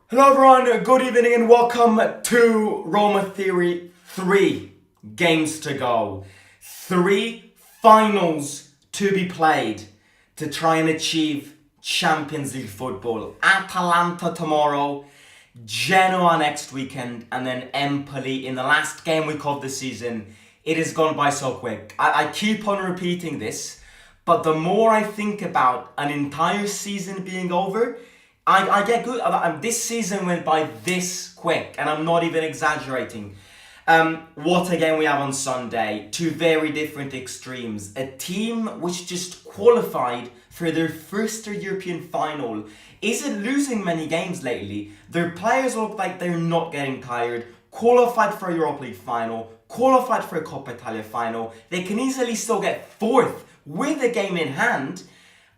Hello everyone, good evening and welcome to Roma Theory. 3 games to go. 3 finals to be played to try and achieve Champions League football. Atalanta tomorrow, Genoa next weekend, and then Empoli in the last game week of the season. It has gone by so quick. I keep on repeating this, but the more I think about an entire season being over, I get good. This season went by this quick, and I'm not even exaggerating. What a game we have on Sunday. 2 very different extremes. A team which just qualified for their first European final isn't losing many games lately. Their players look like they're not getting tired. Qualified for a Europa League final. Qualified for a Coppa Italia final. They can easily still get fourth with a game in hand.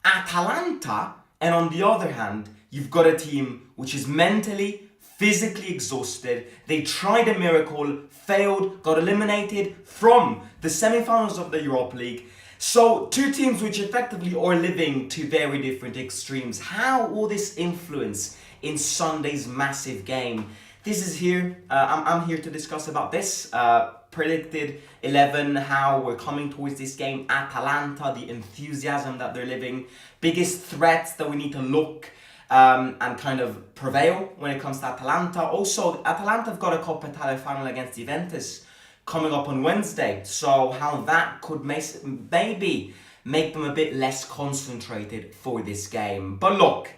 Atalanta, and on the other hand, you've got a team which is mentally, physically exhausted. They tried a miracle, failed, got eliminated from the semi-finals of the Europa League. So 2 teams which effectively are living 2 very different extremes. How will this influence in Sunday's massive game? This is here. I'm here to discuss about this. Predicted 11, how we're coming towards this game. Atalanta, the enthusiasm that they're living. Biggest threats that we need to look and kind of prevail when it comes to Atalanta. Also, Atalanta have got a Coppa Italia final against Juventus coming up on Wednesday. So how that could maybe make them a bit less concentrated for this game. But look,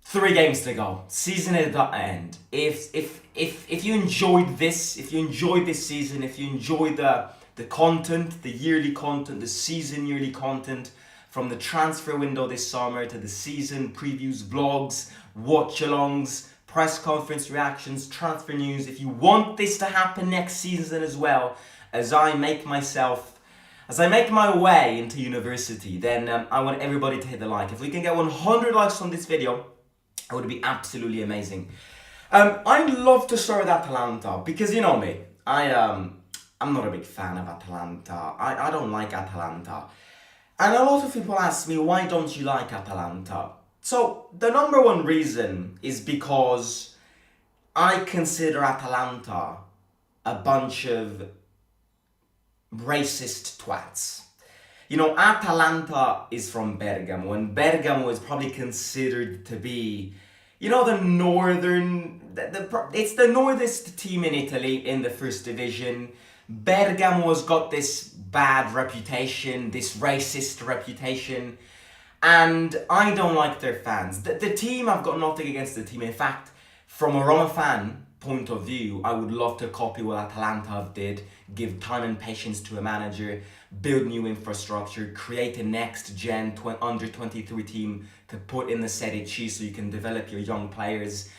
3 games to go. Season at the end. If you enjoyed this, if you enjoyed this season, if you enjoyed the content, the yearly content, the season yearly content, from the transfer window this summer to the season previews, vlogs, watch-alongs, press conference reactions, transfer news. If you want this to happen next season as well, as I make my way into university, then I want everybody to hit the like. If we can get 100 likes on this video, it would be absolutely amazing. I'd love to start with Atalanta because you know me. I'm not a big fan of Atalanta. I don't like Atalanta. And a lot of people ask me, why don't you like Atalanta? So, the number one reason is because I consider Atalanta a bunch of racist twats. You know, Atalanta is from Bergamo, and Bergamo is probably considered to be, you know, it's the northest team in Italy in the first division. Bergamo has got this bad reputation, this racist reputation, and I don't like their fans. The team, I've got nothing against the team. In fact, from a Roma fan point of view, I would love to copy what Atalanta did, give time and patience to a manager, build new infrastructure, create a next-gen under-23 team to put in the Serie C so you can develop your young players,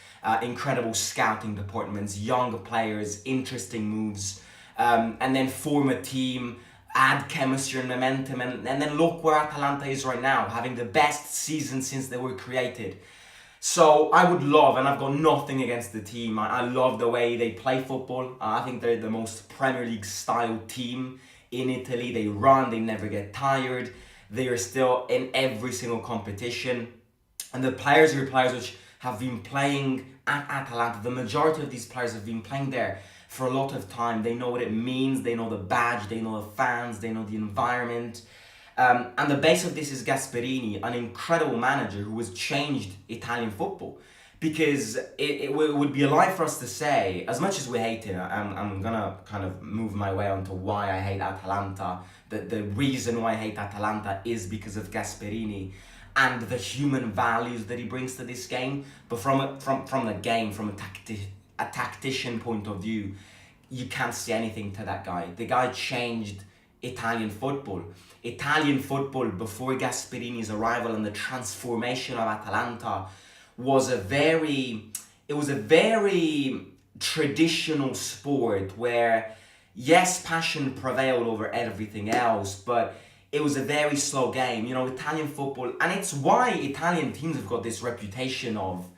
incredible scouting departments, young players, interesting moves, and then form a team, add chemistry and momentum, and then look where Atalanta is right now, having the best season since they were created. So I would love, and I've got nothing against the team, I love the way they play football. I think they're the most Premier League style team in Italy. They run, they never get tired, they are still in every single competition. And the players are players which have been playing at Atalanta. The majority of these players have been playing there for a lot of time. They know what it means, they know the badge, they know the fans, they know the environment. And the base of this is Gasperini, an incredible manager who has changed Italian football. Because it would be a lie for us to say, as much as we hate it, I'm gonna kind of move my way onto why I hate Atalanta. The reason why I hate Atalanta is because of Gasperini and the human values that he brings to this game. But from the game, from a tactician point of view, you can't see anything to that guy. The guy changed Italian football. Italian football before Gasperini's arrival and the transformation of Atalanta was a very traditional sport where, yes, passion prevailed over everything else, but it was a very slow game. You know, Italian football, and it's why Italian teams have got this reputation of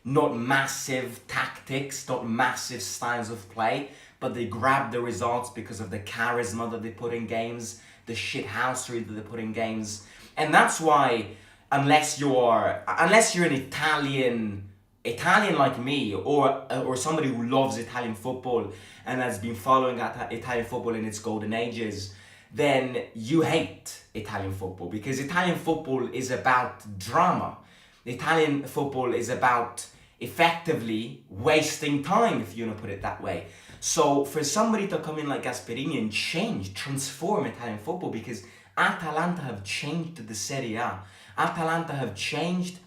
not massive tactics, not massive styles of play, but they grab the results because of the charisma that they put in games, the shithousery that they put in games. And that's why, unless you're an Italian Italian like me, or somebody who loves Italian football and has been following Italian football in its golden ages, then you hate Italian football, because Italian football is about drama. Italian football is about effectively wasting time, if you want to put it that way. So for somebody to come in like Gasperini and transform Italian football, because Atalanta have changed the Serie A. Atalanta have changed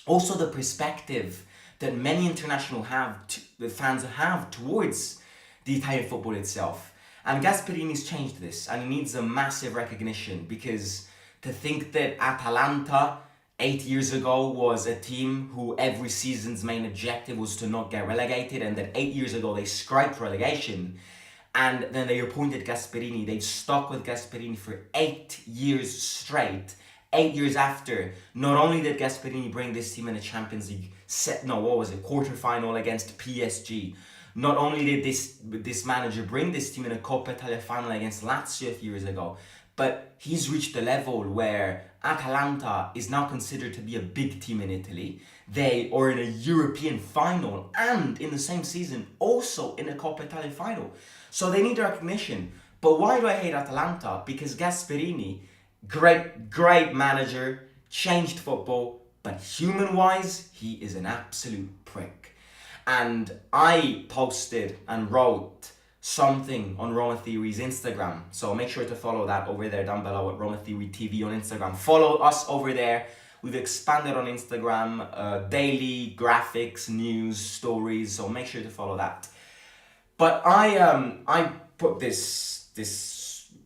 also the perspective that many international fans have towards the Italian football itself. And Gasperini's changed this, and he needs a massive recognition, because to think that Atalanta 8 years ago was a team who every season's main objective was to not get relegated, and that 8 years ago they scraped relegation, and then they appointed Gasperini. They've stuck with Gasperini for 8 years straight. 8 years after, not only did Gasperini bring this team in a Champions League quarterfinal against PSG, not only did this manager bring this team in a Coppa Italia final against Lazio a few years ago, but he's reached a level where Atalanta is now considered to be a big team in Italy. They are in a European final, and in the same season also in a Coppa Italia final. So they need recognition. But why do I hate Atalanta? Because Gasperini, great manager, changed football, but human-wise, he is an absolute prick. And I posted and wrote something on Roma Theory's Instagram, so make sure to follow that over there down below at Roma Theory TV on Instagram. Follow us over there. We've expanded on Instagram, daily graphics, news, stories, so make sure to follow that. But I put this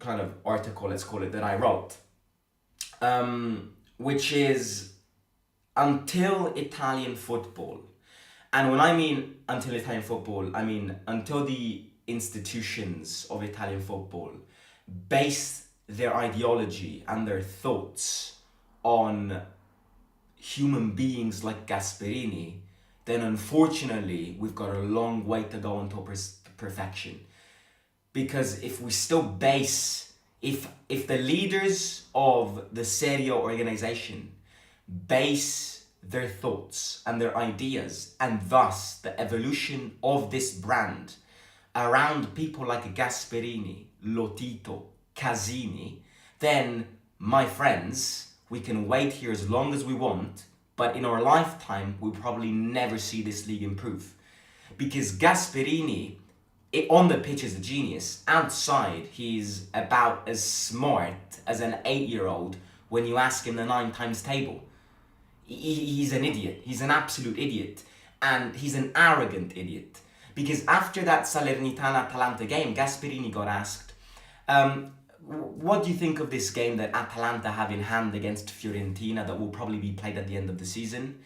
kind of article, let's call it, that I wrote, which is until Italian football. And when I mean until Italian football, I mean until the institutions of Italian football base their ideology and their thoughts on human beings like Gasperini, then unfortunately we've got a long way to go until perfection. Because if we still base, if the leaders of the Serie A organization base their thoughts and their ideas, and thus the evolution of this brand, around people like Gasperini, Lotito, Casini, then, my friends, we can wait here as long as we want, but in our lifetime, we'll probably never see this league improve. Because Gasperini, on the pitch, is a genius. Outside, he's about as smart as an 8-year-old when you ask him the 9 times table. He's an idiot. He's an absolute idiot. And he's an arrogant idiot. Because after that Salernitana-Atalanta game, Gasperini got asked, what do you think of this game that Atalanta have in hand against Fiorentina that will probably be played at the end of the season?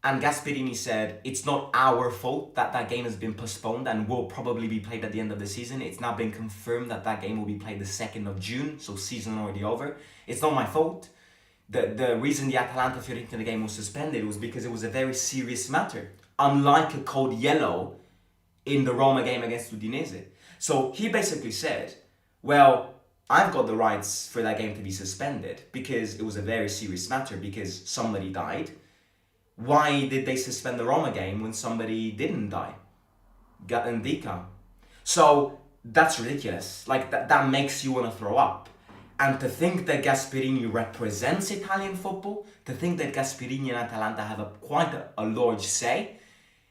And Gasperini said, it's not our fault that that game has been postponed and will probably be played at the end of the season. It's now been confirmed that that game will be played the 2nd of June, so season already over. It's not my fault. The reason the Atalanta-Fiorentina game was suspended was because it was a very serious matter. Unlike a code yellow in the Roma game against Udinese. So he basically said, well, I've got the rights for that game to be suspended because it was a very serious matter, because somebody died. Why did they suspend the Roma game when somebody didn't die? Gatendika. So that's ridiculous. Like that makes you want to throw up. And to think that Gasperini represents Italian football, to think that Gasperini and Atalanta have quite a large say,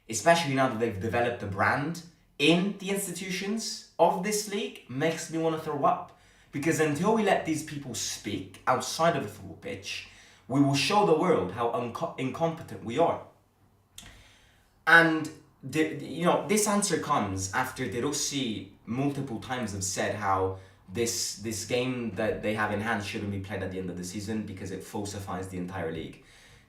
especially now that they've developed a brand in the institutions of this league, makes me want to throw up. Because until we let these people speak outside of the football pitch, we will show the world how incompetent we are. And this answer comes after De Rossi multiple times have said how this game that they have in hand shouldn't be played at the end of the season because it falsifies the entire league.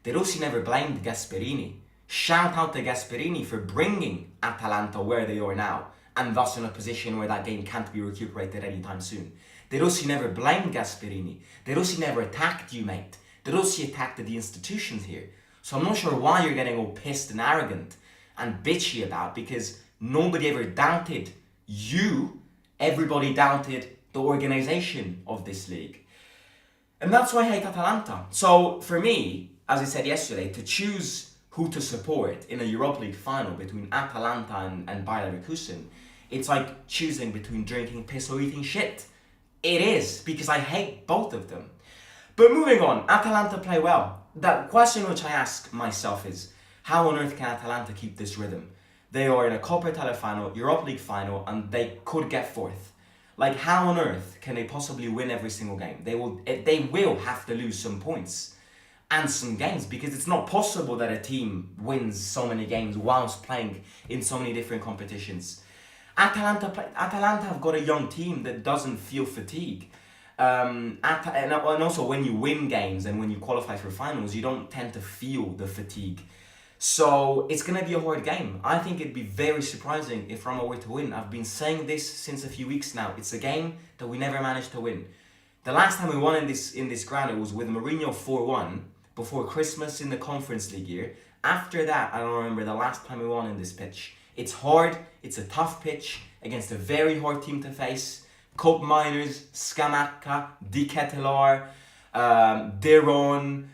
De Rossi never blamed Gasperini. Shout out to Gasperini for bringing Atalanta where they are now, and thus in a position where that game can't be recuperated anytime soon. De Rossi never blamed Gasperini. De Rossi never attacked you, mate. De Rossi attacked the institutions here. So I'm not sure why you're getting all pissed and arrogant and bitchy about, because nobody ever doubted you. Everybody doubted the organization of this league. And that's why I hate Atalanta. So for me, as I said yesterday, to choose who to support in a Europa League final between Atalanta and Bayer Leverkusen, it's like choosing between drinking piss or eating shit. It is, because I hate both of them. But moving on, Atalanta play well. That question which I ask myself is, how on earth can Atalanta keep this rhythm? They are in a Coppa Italia final, Europa League final, and they could get fourth. Like, how on earth can they possibly win every single game? They will have to lose some points and some games, because it's not possible that a team wins so many games whilst playing in so many different competitions. Atalanta have got a young team that doesn't feel fatigue. And also when you win games and when you qualify for finals, you don't tend to feel the fatigue. So it's going to be a hard game. I think it'd be very surprising if Roma were to win. I've been saying this since a few weeks now. It's a game that we never managed to win. The last time we won in this ground, it was with Mourinho 4-1 before Christmas in the Conference League year. After that, I don't remember the last time we won in this pitch. It's hard, it's a tough pitch against a very hard team to face. Cup Miners, Scamacca, Di Ketelaar, Deron,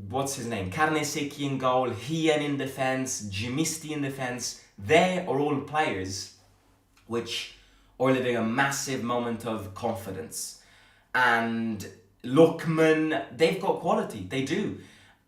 what's his name? Carnesecchi in goal, Hien in defence, Gimisti in defence. They are all players which are living a massive moment of confidence. And Lookman, they've got quality. They do.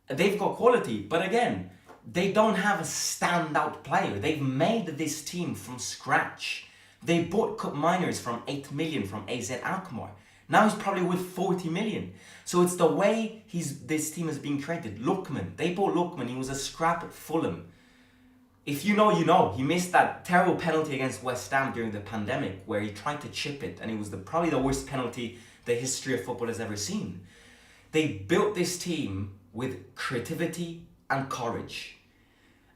They've got quality. But again, they don't have a standout player. They've made this team from scratch. They bought Cup Miners from 8 million from AZ Alkmaar. Now he's probably worth 40 million. So it's the way this team is being created. Lookman, they bought Lookman. He was a scrap at Fulham. If you know, you know. He missed that terrible penalty against West Ham during the pandemic where he tried to chip it, and it was probably the worst penalty the history of football has ever seen. They built this team with creativity and courage.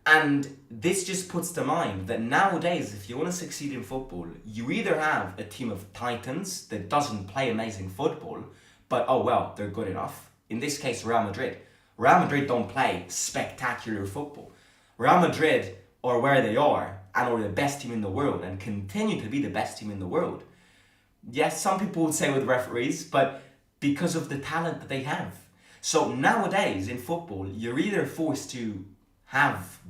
And this just puts to mind that nowadays, if you want to succeed in football, you either have a team of titans that doesn't play amazing football, but oh well, they're good enough. In this case, Real Madrid. Real Madrid don't play spectacular football. Real Madrid are where they are and are the best team in the world and continue to be the best team in the world. Yes, some people would say with referees, but because of the talent that they have. So nowadays in football, you're either forced to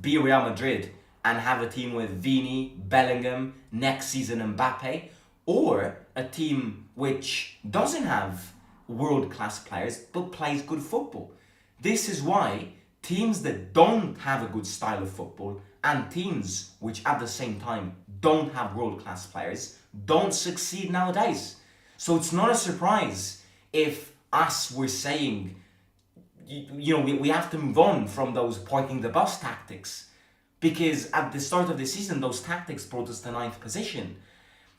be Real Madrid and have a team with Vini, Bellingham, next season Mbappe, or a team which doesn't have world-class players but plays good football. This is why teams that don't have a good style of football and teams which at the same time don't have world-class players don't succeed nowadays. So it's not a surprise if us were saying, we have to move on from those parking the bus tactics, because at the start of the season those tactics brought us to 9th position.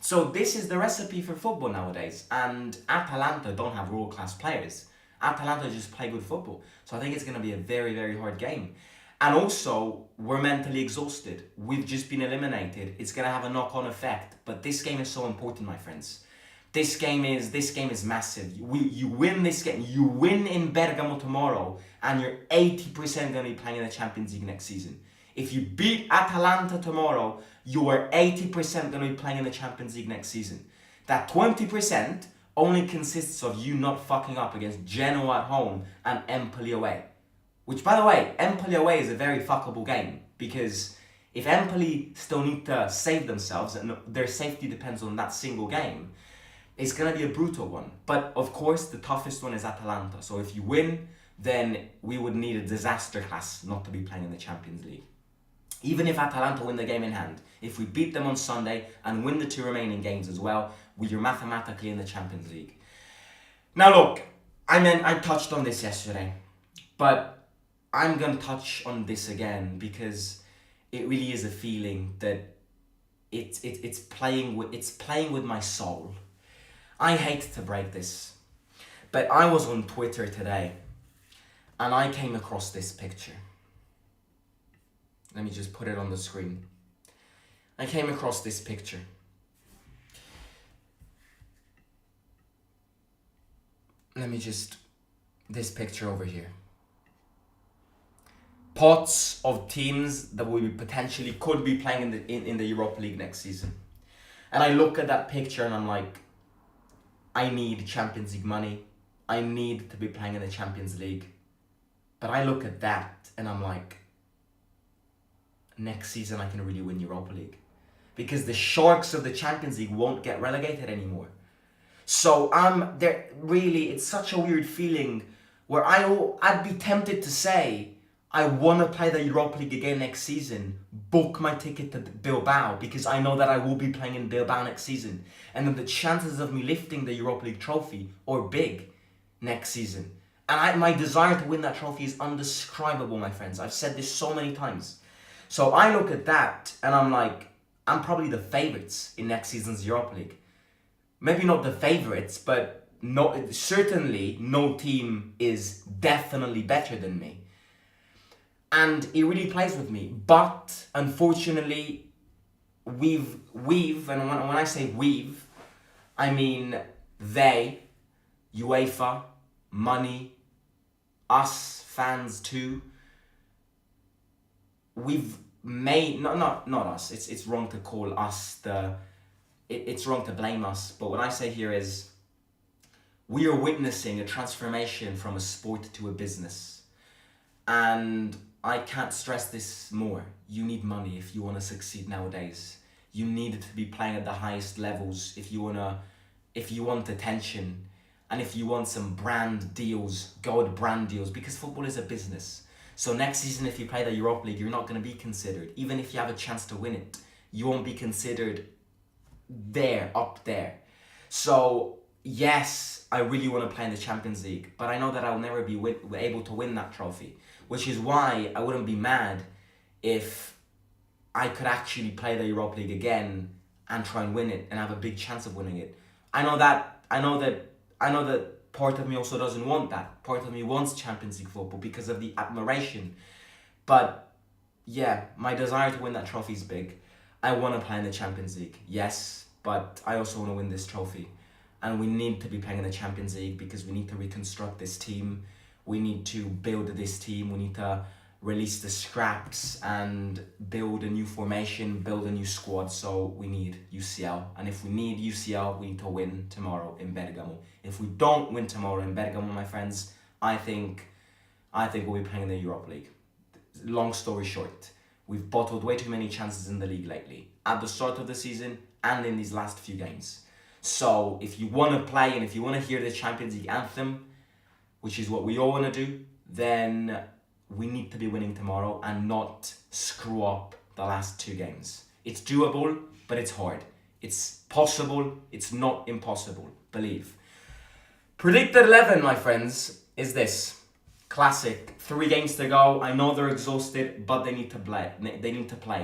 So this is the recipe for football nowadays, and Atalanta don't have world-class players. Atalanta just play good football. So I think it's going to be a very, very hard game. And also, we're mentally exhausted. We've just been eliminated. It's going to have a knock-on effect. But this game is so important, my friends. This game is massive. You win this game. You win in Bergamo tomorrow, and you're 80% going to be playing in the Champions League next season. If you beat Atalanta tomorrow, you are 80% going to be playing in the Champions League next season. That 20% only consists of you not fucking up against Genoa at home and Empoli away. Which, by the way, Empoli away is a very fuckable game, because if Empoli still need to save themselves and their safety depends on that single game, it's going to be a brutal one. But of course, the toughest one is Atalanta. So if you win, then we would need a disaster class not to be playing in the Champions League. Even if Atalanta win the game in hand, if we beat them on Sunday and win the 2 remaining games as well, you're mathematically in the Champions League. Now look, I touched on this yesterday, but I'm going to touch on this again because it really is a feeling that it's playing with my soul. I hate to break this, but I was on Twitter today and I came across this picture. Let me just put it on the screen. I came across this picture. This picture over here. Pots of teams that we potentially could be playing in the Europa League next season. And I look at that picture and I'm like, I need Champions League money. I need to be playing in the Champions League. But I look at that and I'm like, next season I can really win Europa League. Because the Sharks of the Champions League won't get relegated anymore. So there. Really, it's such a weird feeling where I'd be tempted to say I want to play the Europa League again next season, book my ticket to Bilbao because I know that I will be playing in Bilbao next season, and then the chances of me lifting the Europa League trophy are big next season. And my desire to win that trophy is undescribable, my friends. I've said this so many times. So I look at that and I'm like, I'm probably the favourites in next season's Europa League. Maybe not the favourites, but certainly no team is definitely better than me. And it really plays with me. But unfortunately, we've and when I say we've, I mean they, UEFA, money, us fans too. We've made not us. It's wrong to call us it's wrong to blame us. But what I say here is we are witnessing a transformation from a sport to a business. And I can't stress this more. You need money if you want to succeed nowadays. You need to be playing at the highest levels if you want attention, and if you want some brand deals, gold brand deals, because football is a business. So next season, if you play the Europa League, you're not going to be considered. Even if you have a chance to win it, you won't be considered up there. So yes, I really want to play in the Champions League, but I know that I'll never be able to win that trophy, which is why I wouldn't be mad if I could actually play the Europa League again and try and win it and have a big chance of winning it. I know that part of me also doesn't want that. Part of me wants Champions League football because of the admiration. But yeah, my desire to win that trophy is big. I want to play in the Champions League, yes, but I also want to win this trophy. And we need to be playing in the Champions League because we need to reconstruct this team. We need to build this team. We need to release the scraps and build a new formation, build a new squad. So we need UCL. And if we need UCL, we need to win tomorrow in Bergamo. If we don't win tomorrow in Bergamo, my friends, I think we'll be playing in the Europa League. Long story short, we've bottled way too many chances in the league lately, at the start of the season and in these last few games. So if you want to play and if you want to hear the Champions League anthem, which is what we all want to do, then we need to be winning tomorrow and not screw up the last two games. It's doable, but it's hard. It's possible, it's not impossible, believe. Predicted 11, my friends, is this. Classic. 3 games to go. I know they're exhausted, but they need to play.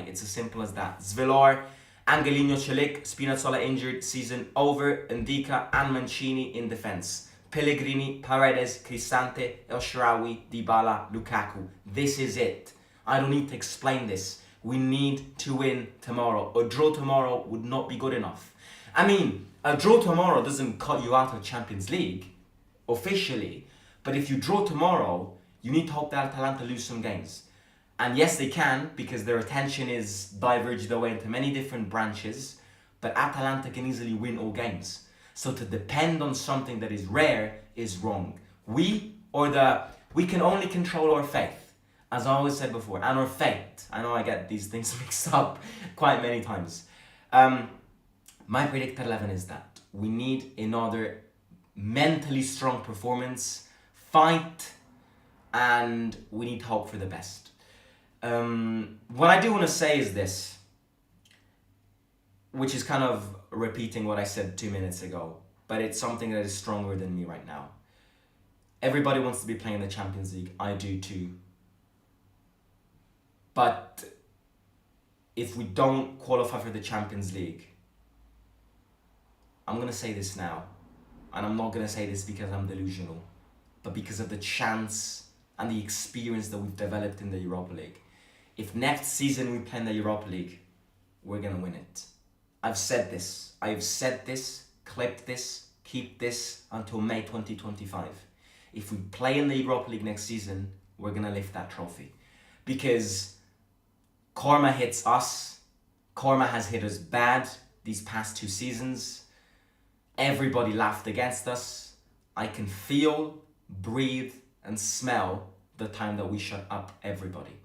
It's as simple as that. Zvelar, Angelino Celik, Spinazzola injured, season over. Ndika and Mancini in defense. Pellegrini, Paredes, Cristante, El Shaarawy, Dybala, Lukaku. This is it. I don't need to explain this. We need to win tomorrow. A draw tomorrow would not be good enough. I mean, a draw tomorrow doesn't cut you out of Champions League, officially. But if you draw tomorrow, you need to hope that Atalanta lose some games. And yes, they can, because their attention is diverged away into many different branches. But Atalanta can easily win all games. So to depend on something that is rare is wrong. We can only control our faith, as I always said before, and our fate. I know I get these things mixed up quite many times. My predicted 11 is that we need another mentally strong performance, fight, and we need hope for the best. What I do want to say is this, which is kind of repeating what I said 2 minutes ago, but it's something that is stronger than me right now. Everybody wants to be playing in the Champions League. I do too. But if we don't qualify for the Champions League, I'm going to say this now, and I'm not going to say this because I'm delusional, but because of the chance and the experience that we've developed in the Europa League. If next season we play in the Europa League, we're going to win it. I've said this, clip this, keep this until May 2025. If we play in the Europa League next season, we're going to lift that trophy. Because karma hits us, karma has hit us bad these past 2 seasons. Everybody laughed against us. I can feel, breathe, and smell the time that we shut up everybody.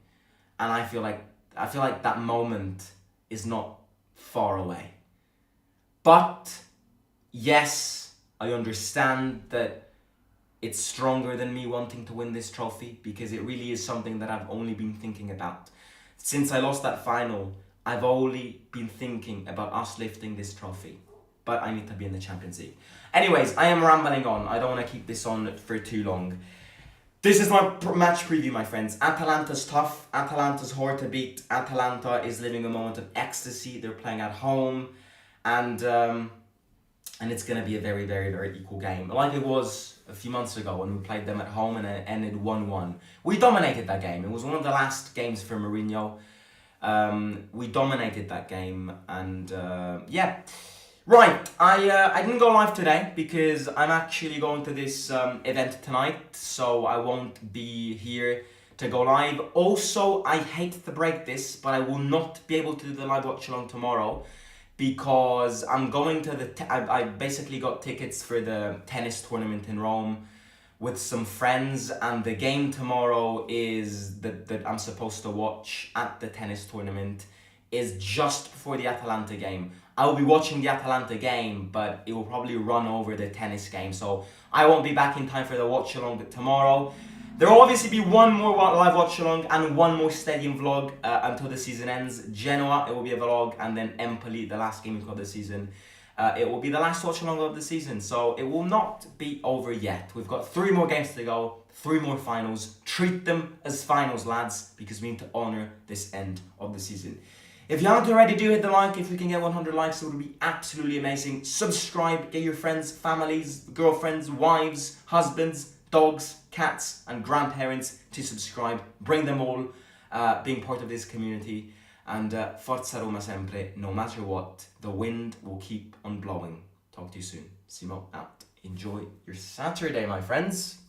And I feel like I feel like that moment is not far away. But yes, I understand that it's stronger than me wanting to win this trophy, because it really is something that I've only been thinking about. Since I lost that final, I've only been thinking about us lifting this trophy. But I need to be in the Champions League. Anyways, I am rambling on. I don't want to keep this on for too long. This is my match preview, my friends. Atalanta's tough. Atalanta's hard to beat. Atalanta is living a moment of ecstasy. They're playing at home. And it's going to be a very, very, very equal game. Like it was a few months ago when we played them at home and it ended 1-1. We dominated that game. It was one of the last games for Mourinho. We dominated that game. And yeah. Right, I didn't go live today because I'm actually going to this event tonight, so I won't be here to go live. Also, I hate to break this, but I will not be able to do the live watch along tomorrow because I'm going to I basically got tickets for the tennis tournament in Rome with some friends, and the game tomorrow is that I'm supposed to watch at the tennis tournament is just before the Atalanta game. I will be watching the Atalanta game, but it will probably run over the tennis game, so I won't be back in time for the watch along tomorrow. There will obviously be one more live watch along and one more stadium vlog until the season ends. Genoa, it will be a vlog, and then Empoli, the last game of the season. It will be the last watch along of the season, so it will not be over yet. We've got 3 more games to go, 3 more finals. Treat them as finals, lads, because we need to honour this end of the season. If you haven't already, do hit the like. If we can get 100 likes, it would be absolutely amazing. Subscribe, get your friends, families, girlfriends, wives, husbands, dogs, cats, and grandparents to subscribe. Bring them all, being part of this community. And Forza Roma sempre, no matter what, the wind will keep on blowing. Talk to you soon. Simo out. Enjoy your Saturday, my friends.